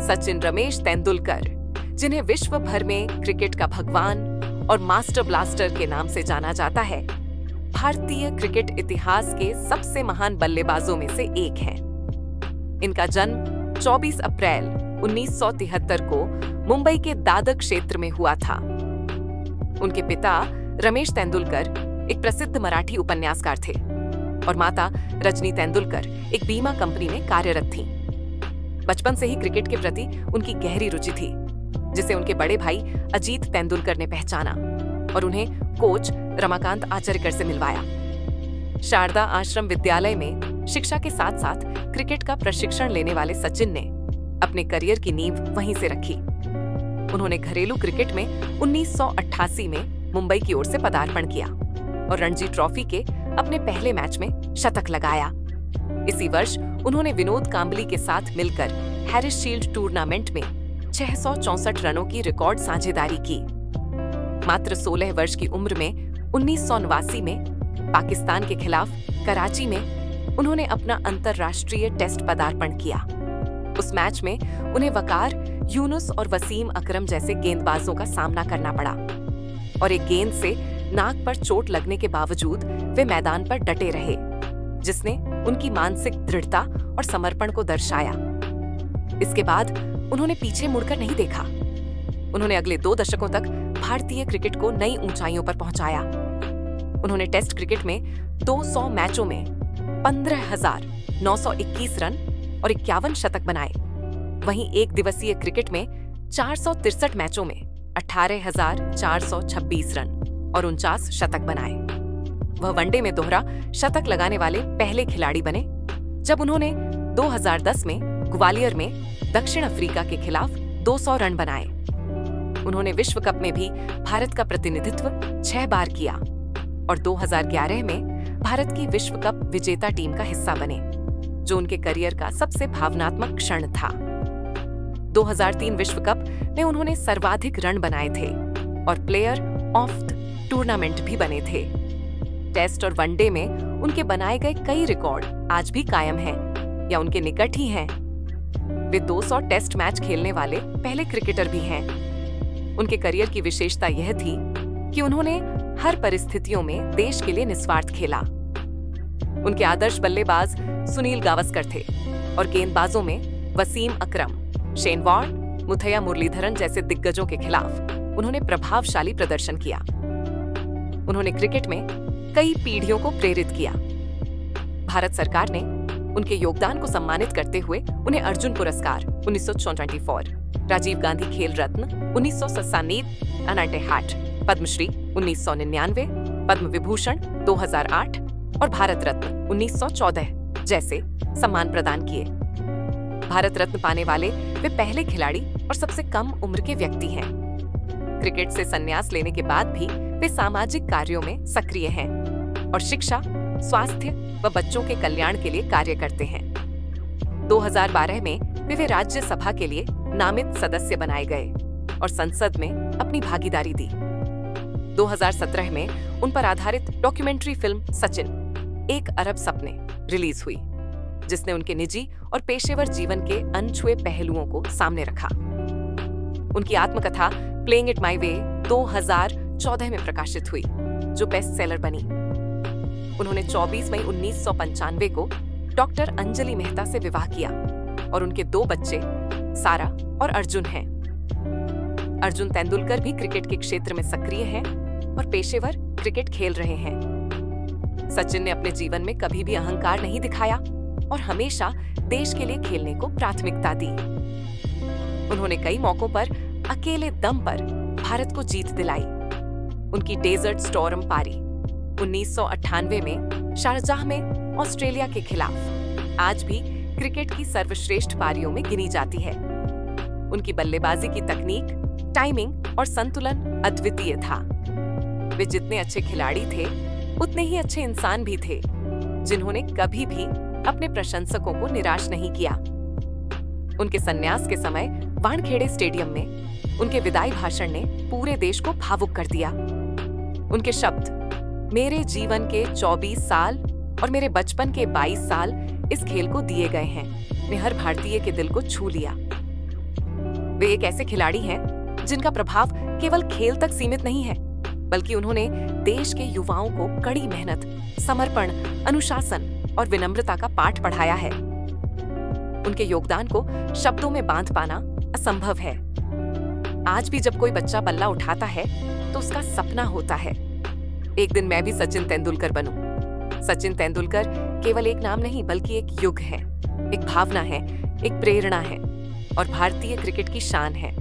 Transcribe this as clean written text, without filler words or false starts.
सचिन रमेश तेंदुलकर, जिन्हें विश्व भर में क्रिकेट का भगवान और मास्टर ब्लास्टर के नाम से जाना जाता है, भारतीय क्रिकेट इतिहास के सबसे महान बल्लेबाजों में से एक हैं। इनका जन्म 24 अप्रैल 1973 को मुंबई के दादर क्षेत्र में हुआ था। उनके पिता रमेश तेंदुलकर एक प्रसिद्ध मराठी उपन्यासकार थे और माता रजनी तेंदुलकर एक बीमा कंपनी में कार्यरत थीं। बचपन से ही क्रिकेट के प्रति उनकी गहरी रुचि थी, जिसे उनके बड़े भाई अजीत तेंदुलकर ने पहचाना और उन्हें कोच रमाकांत आचरेकर से मिलवाया। शारदा आश्रम विद्यालय में शिक्षा के साथ साथ क्रिकेट का प्रशिक्षण लेने वाले सचिन ने अपने करियर की नींव वहीं से रखी। उन्होंने घरेलू क्रिकेट में 1988 में मुंबई की ओर से पदार्पण किया और रणजी ट्रॉफी के अपने पहले मैच में शतक लगाया। इसी वर्ष उन्होंने विनोद कांबली के साथ मिलकर हैरिस शील्ड टूर्नामेंट में 664 रनों की रिकॉर्ड साझेदारी की। मात्र 16 वर्ष की उम्र में 1989 में पाकिस्तान के खिलाफ कराची में उन्होंने अपना अंतर्राष्ट्रीय टेस्ट पदार्पण किया। उस मैच में उन्हें वकार, यूनुस और वसीम अकरम जैसे गेंदबाजों का सामना करना पड़ा और एक गेंद से नाक पर चोट लगने के बावजूद वे मैदान पर डटे रहे, जिसने उनकी मानसिक दृढ़ता और समर्पण को दर्शाया। इसके बाद उन्होंने पीछे मुड़कर नहीं देखा। उन्होंने अगले 2 दशकों तक भारतीय क्रिकेट को नई ऊंचाइयों पर पहुंचाया। उन्होंने टेस्ट क्रिकेट में 200 मैचों में 15,921 रन और 51 शतक बनाए। वहीं एक दिवसीय क्रिकेट में 463 मैचों में 18,426 रन और 49 शतक बनाए। वह वनडे में दोहरा शतक लगाने वाले पहले खिलाड़ी बने, जब उन्होंने 2010 में ग्वालियर में दक्षिण अफ्रीका के खिलाफ 200 रन बनाए। उन्होंने विश्व कप में भी भारत का प्रतिनिधित्व 6 बार किया और 2011 में भारत की विश्व कप विजेता टीम का हिस्सा बने, जो उनके करियर का सबसे भावनात्मक क्षण था। 2003 विश्व कप में उन्होंने सर्वाधिक रन बनाए थे और प्लेयर ऑफ द टूर्नामेंट भी बने थे। टेस्ट और वनडे में उनके बनाए गए कई रिकॉर्ड आज भी कायम हैं या उनके निकट ही हैं। वे 200 टेस्ट मैच खेलने वाले पहले क्रिकेटर भी हैं। उनके करियर की विशेषता यह थी कि उन्होंने हर परिस्थितियों में देश के लिए निस्वार्थ खेला। उनके आदर्श बल्लेबाज सुनील गावस्कर थे और गेंदबाजों में वसीम अकरम, शेन वॉर्न, मुथैया मुरलीधरन जैसे दिग्गजों के खिलाफ उन्होंने प्रभावशाली प्रदर्शन किया। उन्होंने क्रिकेट में कई पीढ़ियों को प्रेरित किया। भारत सरकार ने उनके योगदान को सम्मानित करते हुए उन्हें अर्जुन पुरस्कार 1924, राजीव गांधी खेल रत्न 1997, अनाटे हाट, पद्मश्री 1999, पद्म विभूषण 2008 और भारत रत्न 1914 जैसे सम्मान प्रदान किए। भारत रत्न पाने वाले वे पहले खिलाड़ी और सबसे कम उम्र के व्यक्ति हैं। क्रिकेट से संन्यास लेने के बाद भी वे सामाजिक कार्यों में सक्रिय हैं और शिक्षा, स्वास्थ्य व बच्चों के कल्याण के लिए कार्य करते हैं। 2012 में वे राज्यसभा के लिए नामित सदस्य बनाए गए और संसद में अपनी भागीदारी दी। 2017 में उन पर आधारित डॉक्यूमेंट्री फिल्म सचिन, 1 अरब सपने रिलीज हुई, जिसने उनके निजी और पेशेवर जीवन के अनछुए पहलुओं को सामने रखा। उनकी आत्मकथा प्लेइंग इट माई वे 2014 में प्रकाशित हुई, जो बेस्ट सेलर बनी। उन्होंने 24 मई 1995 को डॉक्टर अंजलि मेहता से विवाह किया और उनके 2 बच्चे सारा और अर्जुन हैं। अर्जुन तेंदुलकर भी क्रिकेट के क्षेत्र में सक्रिय हैं और पेशेवर क्रिकेट खेल रहे हैं। सचिन ने अपने जीवन में कभी भी अहंकार नहीं दिखाया और हमेशा देश के लिए खेलने को प्राथमिकता दी। उन्होंने कई मौकों पर अकेले दम पर भारत को जीत दिलाई। उनकी डेजर्ट स्टॉर्म पारी 1998 में शारजाह में ऑस्ट्रेलिया के खिलाफ आज भी क्रिकेट की सर्वश्रेष्ठ पारियों में गिनी जाती है। उनकी बल्लेबाजी की तकनीक, टाइमिंग और संतुलन अद्वितीय था। वे जितने अच्छे खिलाड़ी थे, उतने ही अच्छे इंसान भी थे, जिन्होंने कभी भी अपने प्रशंसकों को निराश नहीं किया। उनके संन्यास के समय वानखेड़े स्टेडियम में उनके विदाई भाषण ने पूरे देश को भावुक कर दिया। उनके शब्द, मेरे जीवन के 24 साल और मेरे बचपन के 22 साल इस खेल को दिए गए हैं, ने हर भारतीय के दिल को छू लिया। वे एक ऐसे खिलाड़ी हैं जिनका प्रभाव केवल खेल तक सीमित नहीं है, बल्कि उन्होंने देश के युवाओं को कड़ी मेहनत, समर्पण, अनुशासन और विनम्रता का पाठ पढ़ाया है। उनके योगदान को शब्दों में बांध पाना असंभव है। आज भी जब कोई बच्चा बल्ला उठाता है तो उसका सपना होता है, एक दिन मैं भी सचिन तेंदुलकर बनूं। सचिन तेंदुलकर केवल एक नाम नहीं बल्कि एक युग है, एक भावना है, एक प्रेरणा है और भारतीय क्रिकेट की शान है।